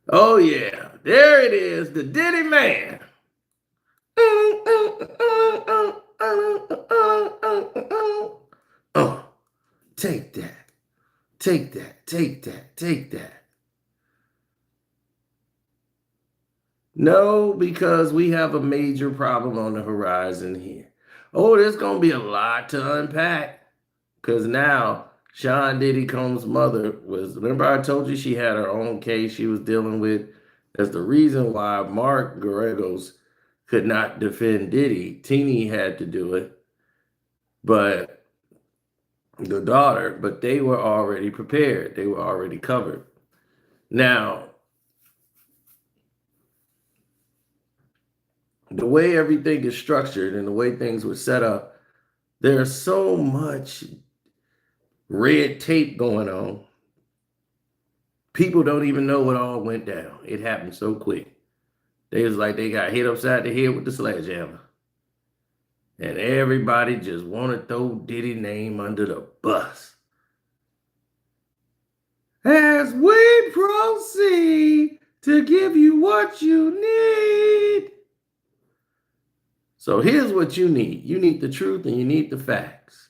Oh yeah, there it is, the Diddy man. Oh, take that, take that, take that, take that. No, because we have a major problem on the horizon here. Oh, there's gonna be a lot to unpack. Because now Sean Diddy Combs' mother was, remember I told you she had her own case she was dealing with? That's the reason why Mark Garregos could not defend Diddy. Teeny had to do it, but the daughter, but they were already prepared. They were already covered. Now, the way everything is structured and the way things were set up, there's so much red tape going on. People don't even know what all went down. It happened so quick. They was like they got hit upside the head with the sledgehammer. And everybody just want to throw Diddy name under the bus. As we proceed to give you what you need. So here's what you need. You need the truth and you need the facts.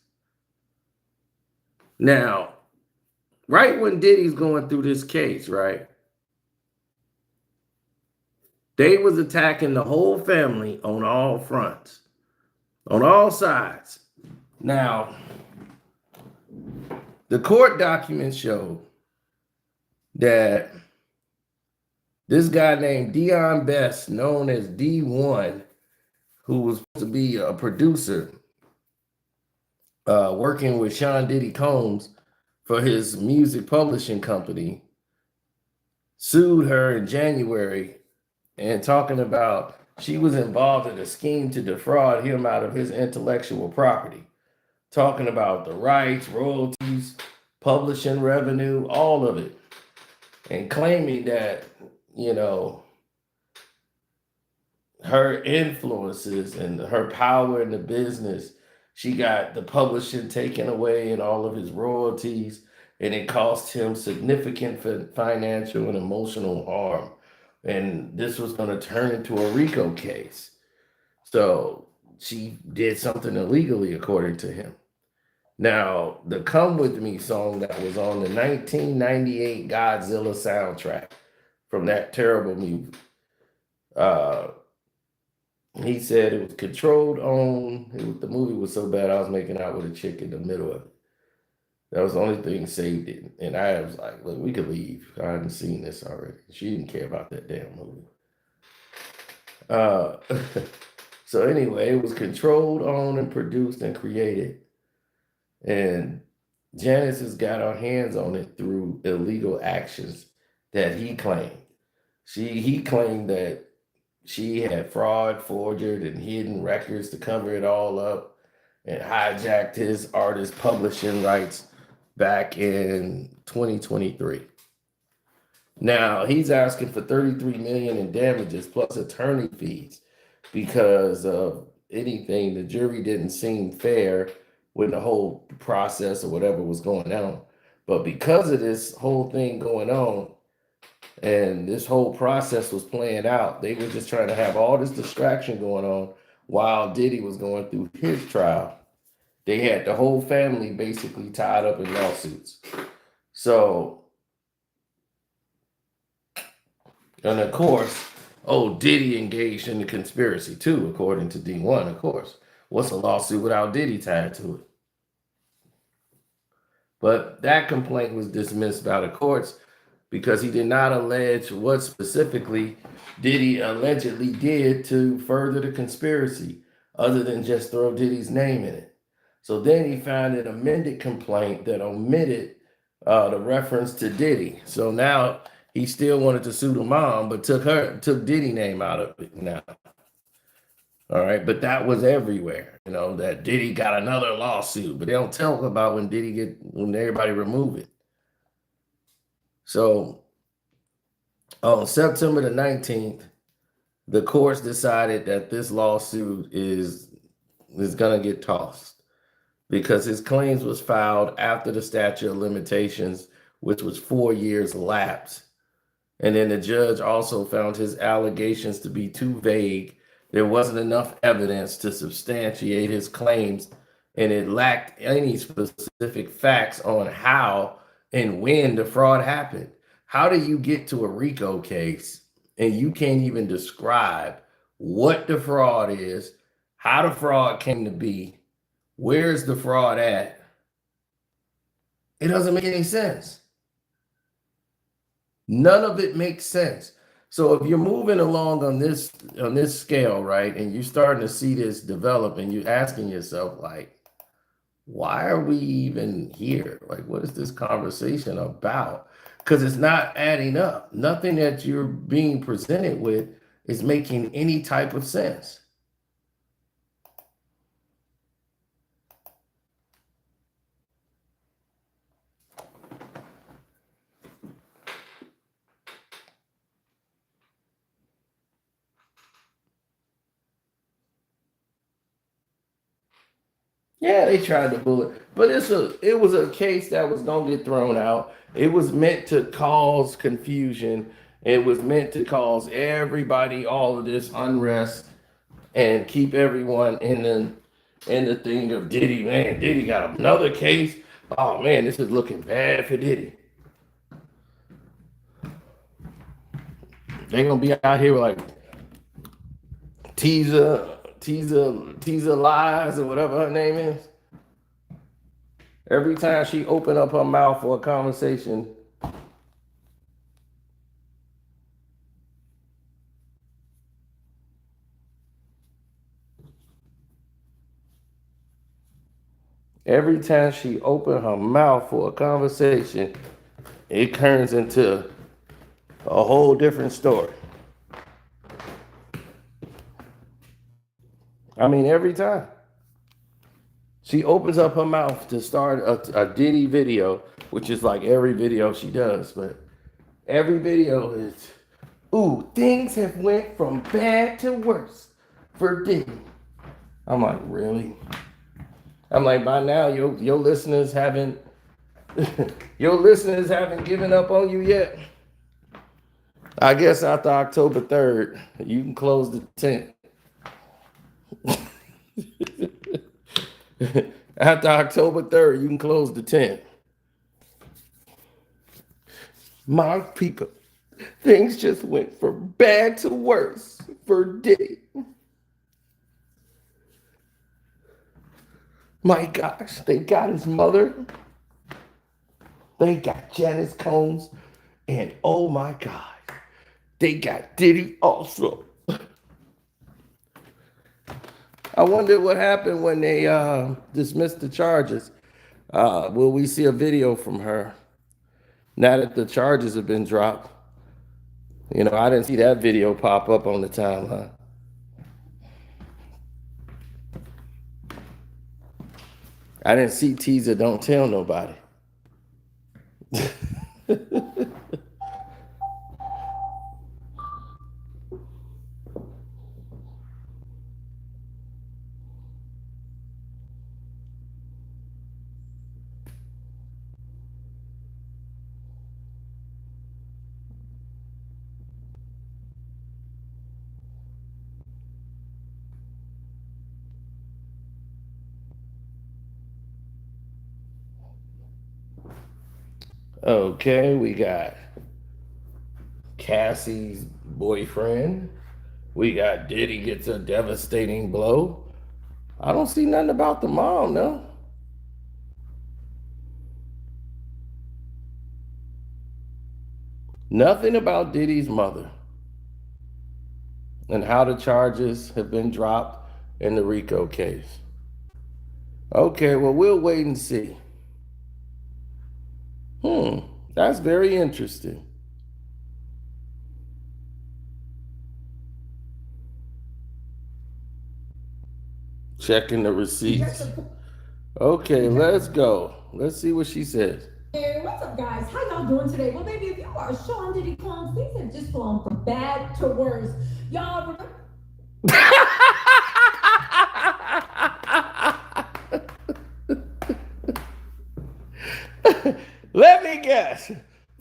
Now, right when Diddy's going through this case, right? They was attacking the whole family on all fronts, on all sides. Now, the court documents show that this guy named Dion Best, known as D1, who was supposed to be a producer, working with Sean Diddy Combs for his music publishing company, sued her in January and talking about she was involved in a scheme to defraud him out of his intellectual property, talking about the rights, royalties, publishing revenue, all of it, and claiming that, you know, her influences and her power in the business, she got the publishing taken away and all of his royalties, and it cost him significant financial and emotional harm. And this was going to turn into a Rico case. So she did something illegally, according to him. Now, the Come With Me song that was on the 1998 Godzilla soundtrack from that terrible movie, uh, he said it was controlled on. The movie was so bad, I was making out with a chick in the middle of it. That was the only thing saved it. And I was like, look, we could leave. I hadn't seen this already. She didn't care about that damn movie. Uh, so anyway, it was controlled on and produced and created. And Janice has got her hands on it through illegal actions that he claimed. He claimed that she had fraud, forged, and hidden records to cover it all up and hijacked his artist publishing rights back in 2023. Now he's asking for 33 million in damages plus attorney fees because of anything. The jury didn't seem fair when the whole process or whatever was going on. But because of this whole thing going on, and this whole process was playing out, they were just trying to have all this distraction going on while Diddy was going through his trial. They had the whole family basically tied up in lawsuits. So, and of course, Diddy engaged in the conspiracy too, according to D1, of course. What's a lawsuit without Diddy tied to it? But that complaint was dismissed by the courts because he did not allege what specifically Diddy allegedly did to further the conspiracy, other than just throw Diddy's name in it. So then he found an amended complaint that omitted the reference to Diddy. So now he still wanted to sue the mom, but took Diddy name out of it now. All right, but that was everywhere, that Diddy got another lawsuit, but they don't tell about when everybody remove it. So on September the 19th, the courts decided that this lawsuit is going to get tossed because his claims was filed after the statute of limitations, which was 4 years lapsed. And then the judge also found his allegations to be too vague. There wasn't enough evidence to substantiate his claims, and it lacked any specific facts on how and when the fraud happened. How do you get to a Rico case and you can't even describe what the fraud is, how the fraud came to be, where's the fraud at? It doesn't make any sense. None of it makes sense. So if you're moving along on this scale, right, and you're starting to see this develop, and you're asking yourself, like, why are we even here? Like, what is this conversation about? Because it's not adding up. Nothing that you're being presented with is making any type of sense. Yeah, they tried to bullet, but it was a case that was gonna get thrown out. It was meant to cause confusion. It was meant to cause everybody all of this unrest and keep everyone in the thing of Diddy. Man, Diddy got another case. Oh man, this is looking bad for Diddy. They're gonna be out here like teaser lies or whatever her name is. Every time she open up her mouth for a conversation, every time she open her mouth for a conversation, it turns into a whole different story. I mean, every time she opens up her mouth to start a Diddy video, which is like every video she does, but every video is, ooh, things have went from bad to worse for Diddy. I'm like, really? I'm like, by now your listeners haven't your listeners haven't given up on you yet. I guess after October 3rd, you can close the tent. After October 3rd, you can close the tent. My people, things just went from bad to worse for Diddy. My gosh, they got his mother. They got Janice Combs. And oh my God, they got Diddy also. I wonder what happened when they dismissed the charges. Will we see a video from her now that the charges have been dropped? You know, I didn't see that video pop up on the timeline. I didn't see teaser, don't tell nobody. Okay, we got Cassie's boyfriend. We got Diddy gets a devastating blow. I don't see nothing about the mom, no. Nothing about Diddy's mother and how the charges have been dropped in the Rico case. Okay, well, we'll wait and see. That's very interesting. Checking the receipts. Okay, let's go. Let's see what she says. Hey, what's up, guys? How y'all doing today? Well, baby, if you are Sean Diddy clones, things have just gone from bad to worse. Y'all remember? Let me guess.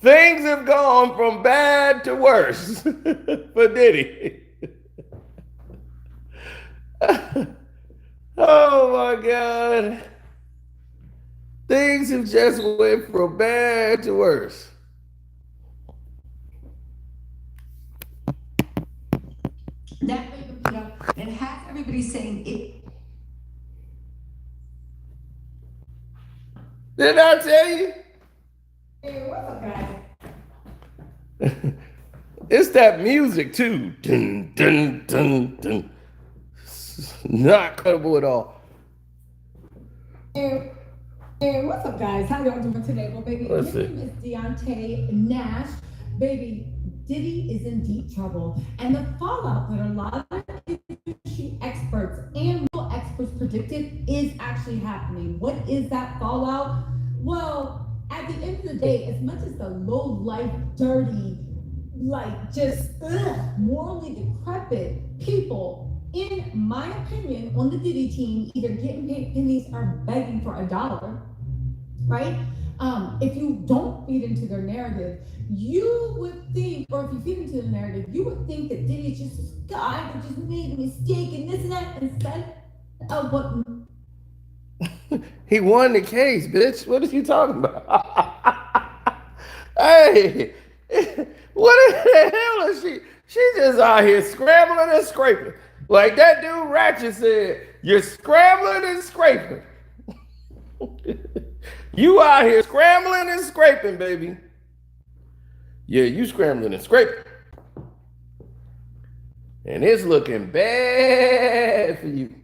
Things have gone from bad to worse for Diddy. Oh my God. Things have just went from bad to worse. That Wikipedia and has everybody saying it. Didn't I tell you? Hey, what's up, guys? It's that music too. Dun, dun, dun, dun. Not credible at all. Hey, what's up, guys? How y'all doing today? Well, baby, Let's your see. name is Deontay Nash. Baby, Diddy is in deep trouble. And the fallout that a lot of industry experts and legal experts predicted is actually happening. What is that fallout? Well, at the end of the day, as much as the low life, dirty, like just morally decrepit people, in my opinion, on the Diddy team, either getting paid pennies or begging for a dollar, right? If you don't feed into their narrative, you would think, or if you feed into the narrative, you would think that Diddy's just this guy that just made a mistake and this and that, instead of what. He won the case, bitch. What are you talking about? Hey, what the hell is she? She's just out here scrambling and scraping. Like that dude Ratchet said, you're scrambling and scraping. You out here scrambling and scraping, baby. Yeah, you scrambling and scraping. And it's looking bad for you.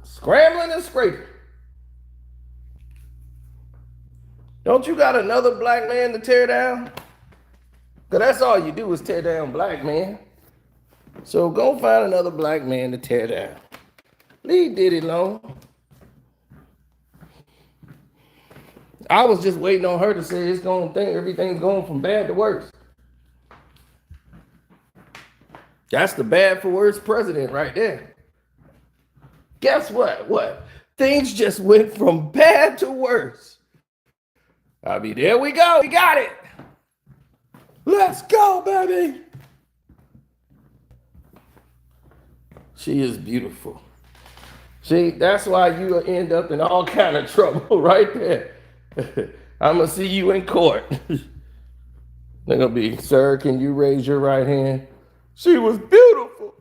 Scrambling and scraping. Don't you got another black man to tear down? Because that's all you do is tear down black men. So go find another black man to tear down. Leave Diddy alone. I was just waiting on her to say it's going to think everything's going from bad to worse. That's the bad for worse president right there. Guess what? What? Things just went from bad to worse. I mean, there we go. We got it. Let's go, baby. She is beautiful. See, that's why you end up in all kind of trouble right there. I'm going to see you in court. They're going to be, sir, can you raise your right hand? She was beautiful.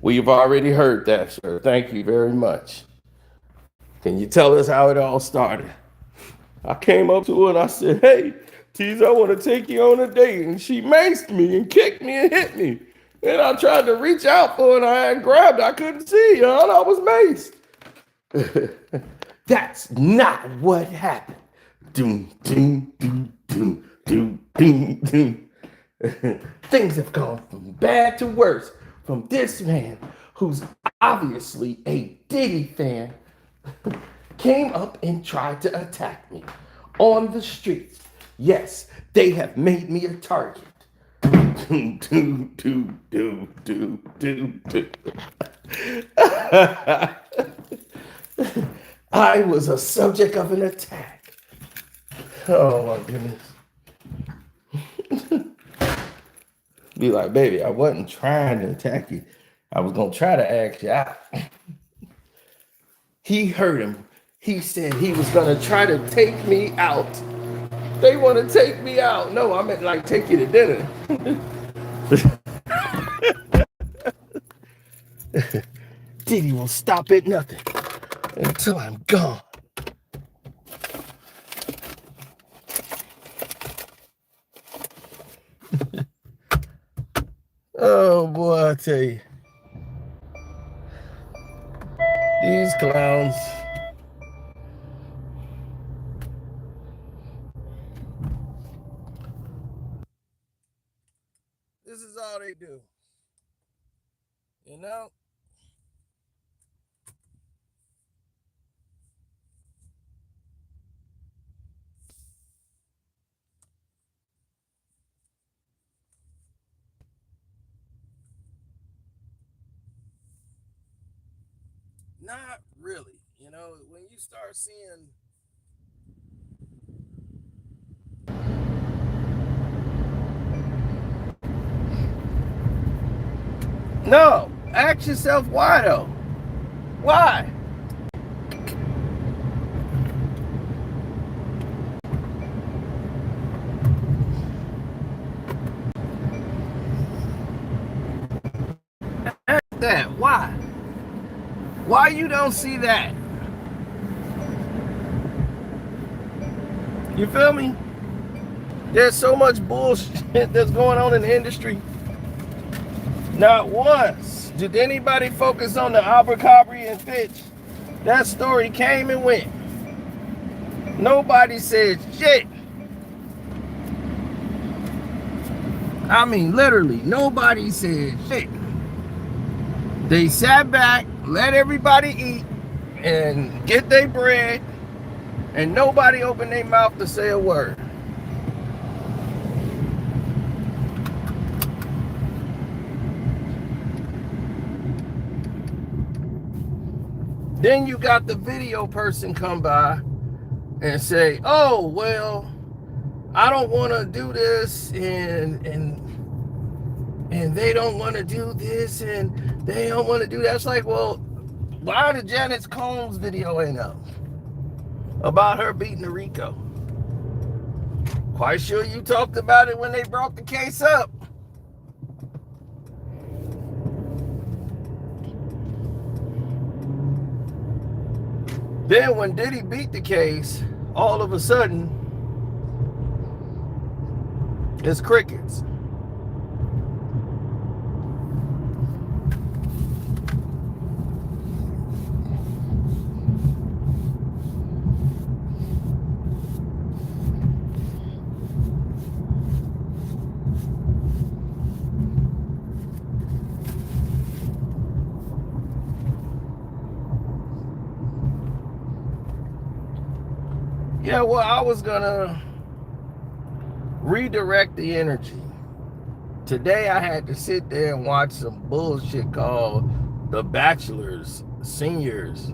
We've already heard that, sir. Thank you very much. Can you tell us how it all started? I came up to her and I said, hey, Tease, I want to take you on a date. And she maced me and kicked me and hit me. And I tried to reach out for her and I had grabbed her. I couldn't see, y'all. I was maced. That's not what happened. Doom, doom, doom, doom, doom, doom, doom. Things have gone from bad to worse from this man who's obviously a Diddy fan came up and tried to attack me on the streets. Yes, they have made me a target. Do, do, do, do, do, do, do. I was a subject of an attack. Oh my goodness. Be like, baby, I wasn't trying to attack you. I was going to try to ask you out. He heard him. He said he was going to try to take me out. They want to take me out. No, I meant like take you to dinner. Diddy will stop at nothing until I'm gone. Oh boy, I tell you. These clowns. This is all they do. You know? Not really. You know, when you start seeing, no, ask yourself why though? Why? Ask that. Why? Why you don't see that? You feel me? There's so much bullshit that's going on in the industry. Not once did anybody focus on the Abercrombie and Fitch. That story came and went. Nobody said shit. I mean, literally, nobody said shit. They sat back, let everybody eat, and get their bread, and nobody opened their mouth to say a word. Then you got the video person come by and say, oh, well, I don't want to do this, and they don't want to do this, and they don't want to do that. It's like, well, why the Janice Combs video ain't up about her beating the Rico? Quite sure you talked about it when they brought the case up. Then when Diddy beat the case, all of a sudden, it's crickets. Yeah, well, I was gonna redirect the energy. Today I had to sit there and watch some bullshit called The Bachelor's Seniors.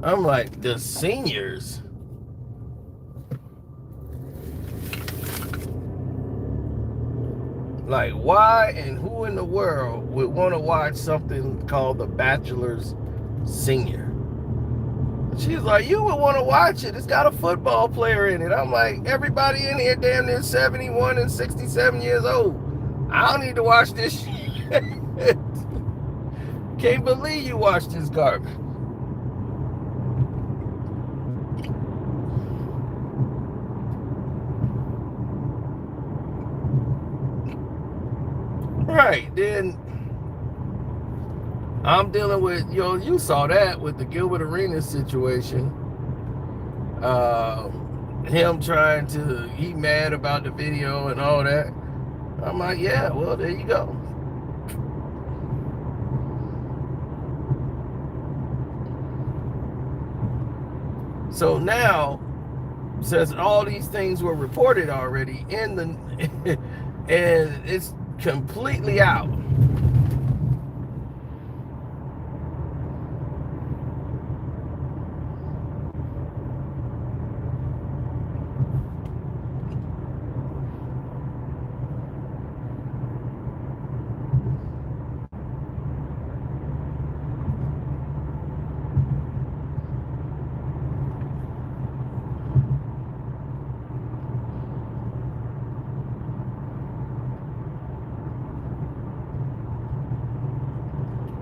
I'm like, the seniors? Like, why and who in the world would want to watch something called The Bachelor's Senior? She's like, you would want to watch it. It's got a football player in it. I'm like, everybody in here damn near 71 and 67 years old. I don't need to watch this shit. Can't believe you watched this garbage. Right, then I'm dealing with, you saw that with the Gilbert Arenas situation. Him trying to, he mad about the video and all that. I'm like, yeah, well, there you go. So now, since all these things were reported already in the, and it's completely out.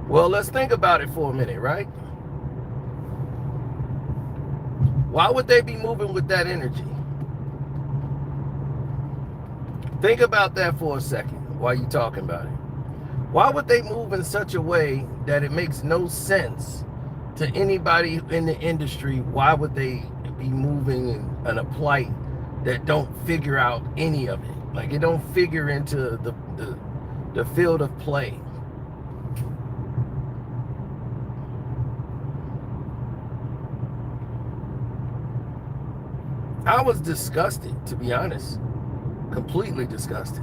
Well, let's think about it for a minute, right? Why would they be moving with that energy? Think about that for a second while you're talking about it. Why would they move in such a way that it makes no sense to anybody in the industry? Why would they be moving in a plight that don't figure out any of it? Like, it don't figure into the field of play. I was disgusted, to be honest. Completely disgusted.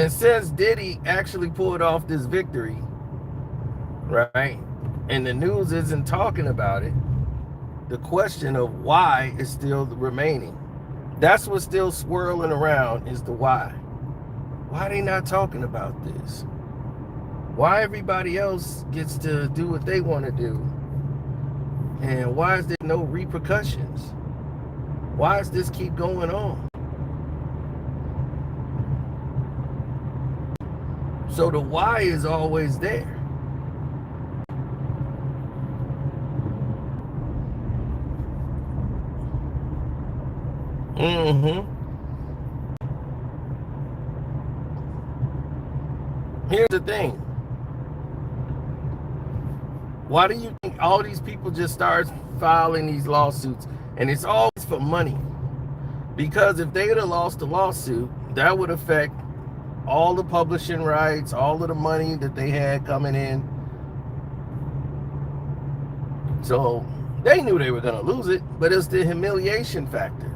And since Diddy actually pulled off this victory, right, and the news isn't talking about it, the question of why is still remaining. That's what's still swirling around, is the why. Why are they not talking about this? Why everybody else gets to do what they want to do? And why is there no repercussions? Why does this keep going on? So the why is always there. Here's the thing. Why do you think all these people just start filing these lawsuits? And it's always for money. Because if they would have lost the lawsuit, that would affect all the publishing rights, all of the money that they had coming in. So they knew they were going to lose it, but it's the humiliation factor.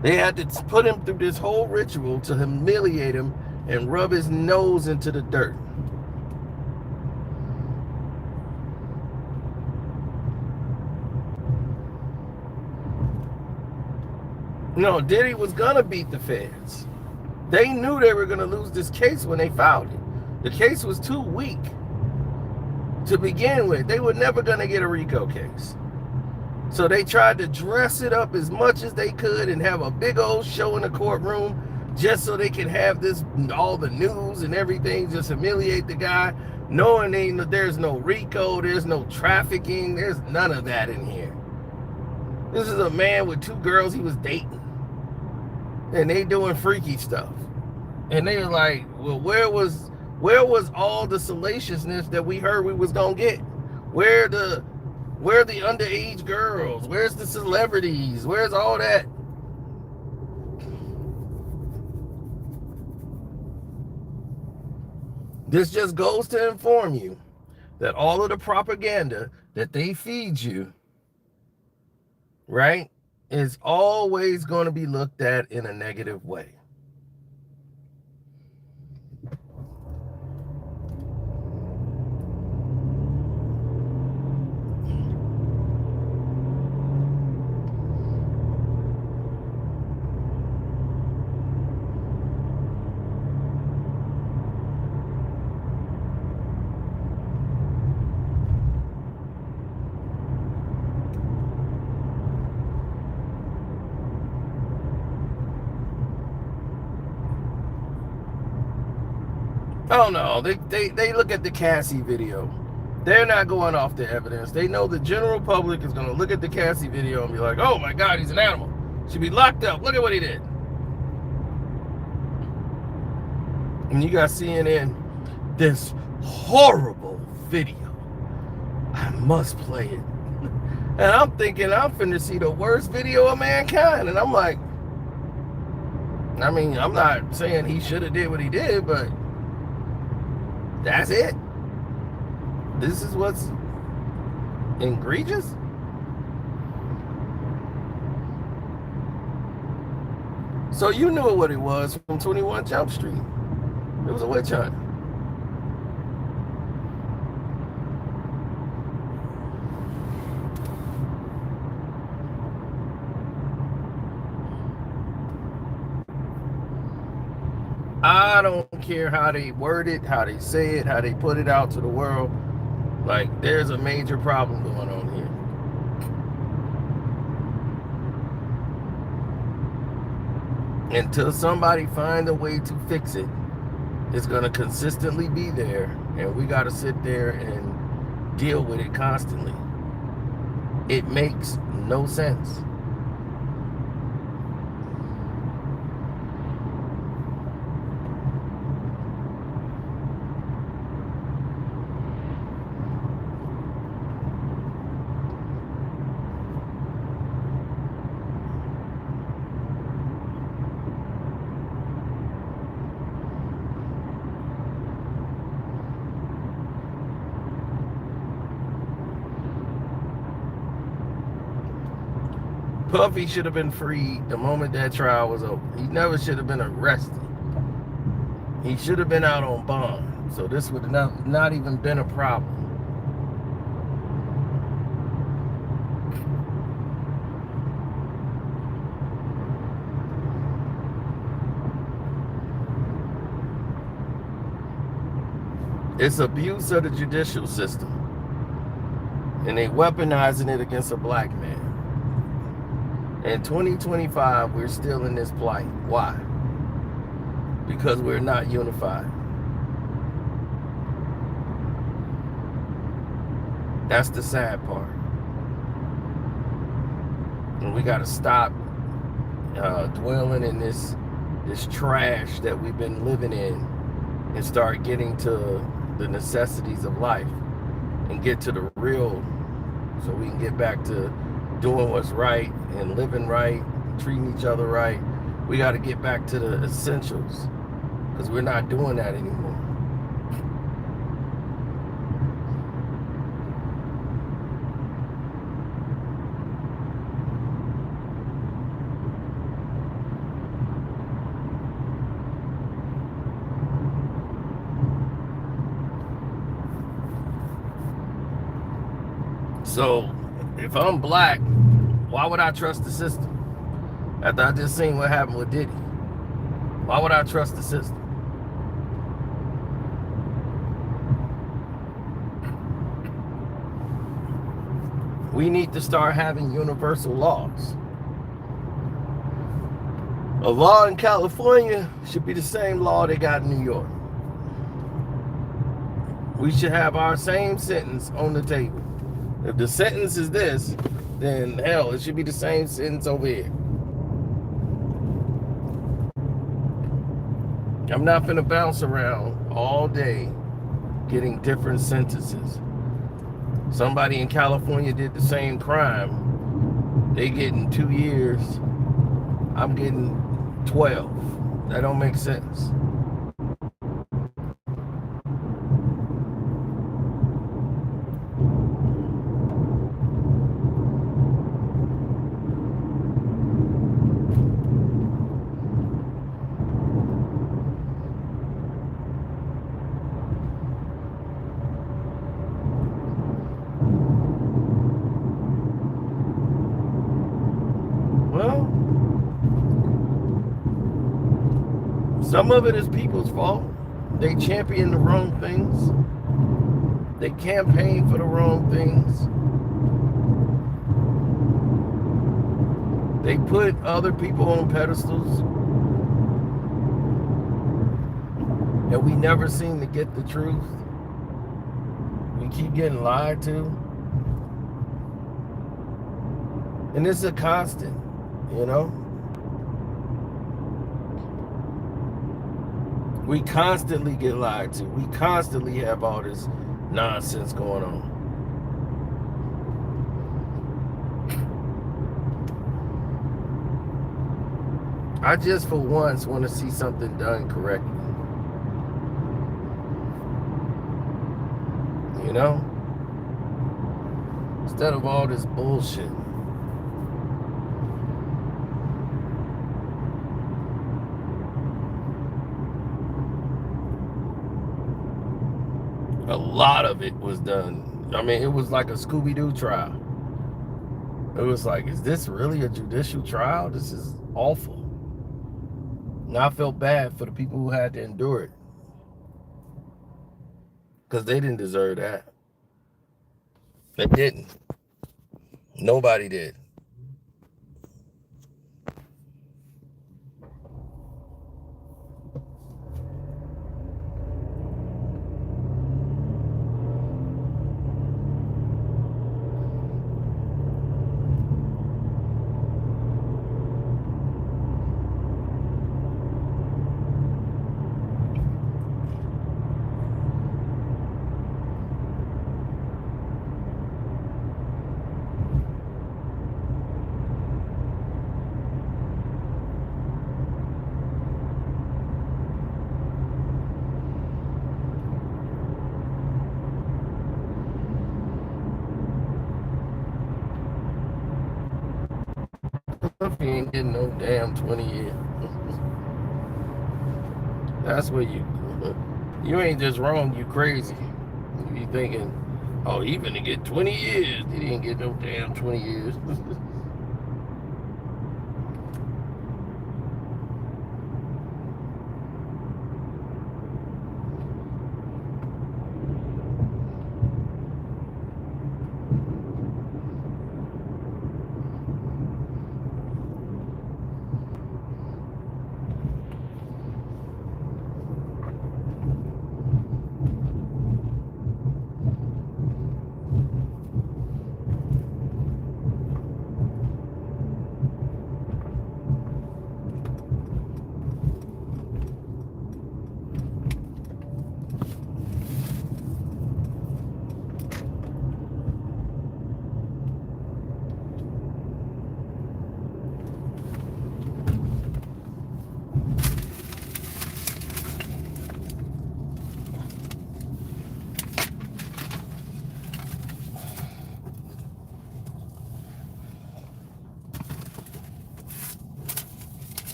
They had to put him through this whole ritual to humiliate him and rub his nose into the dirt. No, Diddy was gonna beat the feds. They knew they were gonna lose this case when they filed it. The case was too weak to begin with. They were never gonna get a Rico case. So they tried to dress it up as much as they could and have a big old show in the courtroom just so they could have this, all the news and everything, just humiliate the guy, knowing there's no Rico, there's no trafficking, there's none of that in here. This is a man with 2 girls he was dating. And they doing freaky stuff. And they were like, well, where was all the salaciousness that we heard we was gonna get? Where are the underage girls? Where's the celebrities? Where's all that? This just goes to inform you that all of the propaganda that they feed you, right, is always going to be looked at in a negative way. Oh no, they look at the Cassie video. They're not going off the evidence. They know the general public is going to look at the Cassie video and be like, oh my God, he's an animal. Should be locked up. Look at what he did. And you got CNN, this horrible video. I must play it. And I'm thinking I'm finna see the worst video of mankind. And I'm like, I mean, I'm not saying he should have did what he did, but that's it. This is what's egregious. So you knew what it was from 21 Jump Street. It was a witch hunt. I don't care how they word it, how they say it, how they put it out to the world. Like, there's a major problem going on here. Until somebody find a way to fix it, it's going to consistently be there, and we got to sit there and deal with it constantly. It makes no sense. Puffy should have been freed the moment that trial was over. He never should have been arrested. He should have been out on bond. So this would have not even been a problem. It's abuse of the judicial system. And they weaponizing it against a black man. In 2025, we're still in this plight. Why? Because we're not unified. That's the sad part. And we got to stop dwelling in this trash that we've been living in and start getting to the necessities of life and get to the real, so we can get back to doing what's right and living right, treating each other right. We got to get back to the essentials because we're not doing that anymore. So if I'm black, why would I trust the system? After I just seen what happened with Diddy, why would I trust the system? We need to start having universal laws. A law in California should be the same law they got in New York. We should have our same sentence on the table. If the sentence is this, then hell, it should be the same sentence over here. I'm not finna bounce around all day getting different sentences. Somebody in California did the same crime. They getting 2 years. I'm getting 12. That don't make sense. Well, some of it is people's fault. They champion the wrong things. They campaign for the wrong things. They put other people on pedestals. And we never seem to get the truth. We keep getting lied to. And it's a constant, you know? We constantly get lied to. We constantly have all this nonsense going on. I just for once want to see something done correctly. You know? Instead of all this bullshit. A lot of it was done. I mean, it was like a Scooby-Doo trial. It was like, is this really a judicial trial? This is awful. And I felt bad for the people who had to endure it. Because they didn't deserve that. They didn't. Nobody did. He ain't getting no damn 20 years. That's where you ain't just wrong, you crazy. You be thinking, oh, he finna get 20 years. He didn't get no damn 20 years.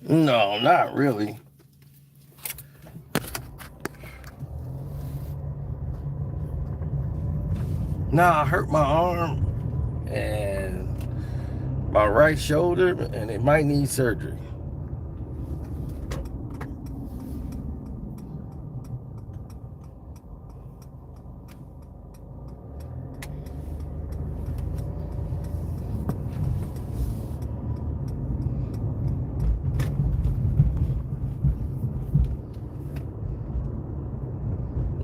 No, not really. Nah, I hurt my arm and my right shoulder, and it might need surgery.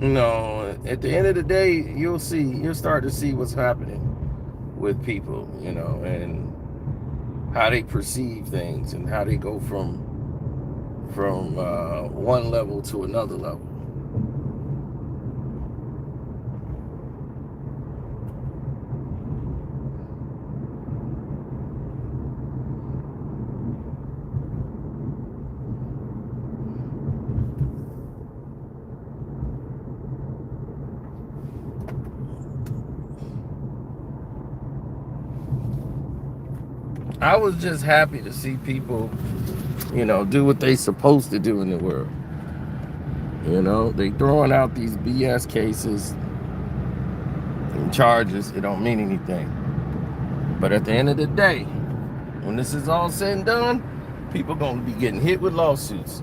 No, at the end of the day, you'll start to see what's happening with people, and how they perceive things and how they go from one level to another level. I was just happy to see people, do what they supposed to do in the world. They throwing out these BS cases and charges. It don't mean anything. But at the end of the day, when this is all said and done, people gonna be getting hit with lawsuits.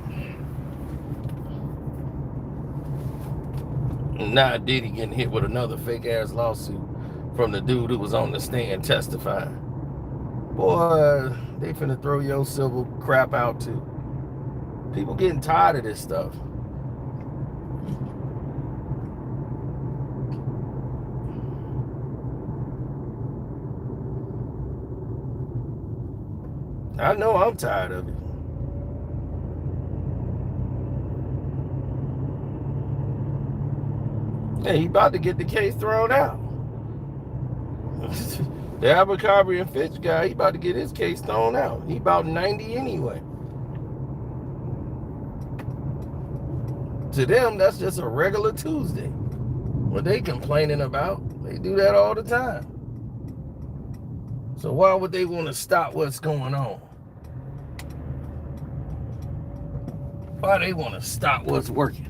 And now Diddy getting hit with another fake ass lawsuit from the dude who was on the stand testifying. Boy, they finna throw your civil crap out too. People getting tired of this stuff. I know I'm tired of it. Hey, he about to get the case thrown out. The Abercrombie and Fitch guy, he about to get his case thrown out. He about 90 anyway. To them, that's just a regular Tuesday. What they complaining about, they do that all the time. So why would they want to stop what's going on? Why they want to stop what's working?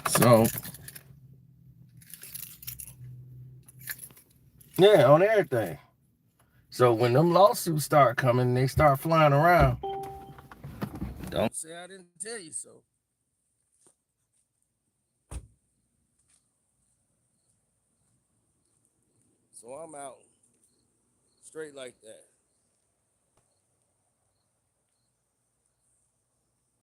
So, yeah, on everything. So when them lawsuits start coming, they start flying around. Don't say I didn't tell you so. So I'm out straight like that.